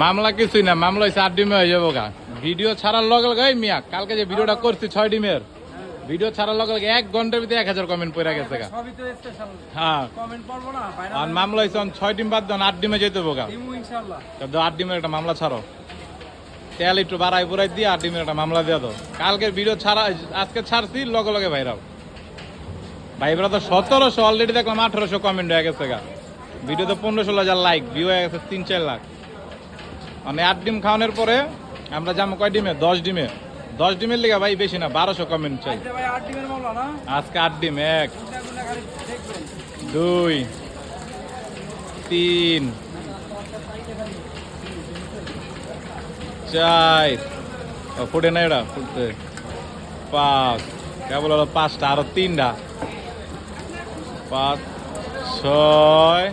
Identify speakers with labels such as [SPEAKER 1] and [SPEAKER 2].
[SPEAKER 1] মামলা কিছুই না, মামলা হয়েছে 8 ডিমে হয়ে যাবো গা। ভিডিও ছাড়ার লগে লগে মিয়া কালকে যে ভিডিওটা করছি 6 ডিমের ভিডিও ছাড়ার লগে লগে 1 ঘন্টার ভিতরে 1000 কমেন্ট পড়ে গেছে গা। হ্যাঁ আর মামলা হয়েছে 6 ডিম বাদ দেন 8 ডিমে যেতে বোগা ইনশাআল্লাহ। 8 ডিমের একটা মামলা ছাড়ো, তেল একটু বাড়াই পুরাই দিয়ে 8 ডিমের একটা মামলা দিয়ে দাও। কালকের ভিডিও ছাড়া আজকে ছাড়ছি লগে লগে ভাইরাল। ভাইরা তো 1700 অলরেডি দেখলাম 1800 কমেন্ট হয়ে গেছে গা। ভিডিও তো 15-16 লাইক, ভিউ হয়ে গেছে 3-4 লাখ। মানে 8 ডিম খাওয়ানোর পরে আমরা যাবো কয় ডিমে? 10 ডিমে। 10 ডিমের লিগা ভাই বেশি না 1200 কমেন্ট চাই আজকে। 8 ডিম 1 2 3 4 ফুটে না এটা ফুটতে 5 কেবল হলো 5টা, আরো 3টা 5 6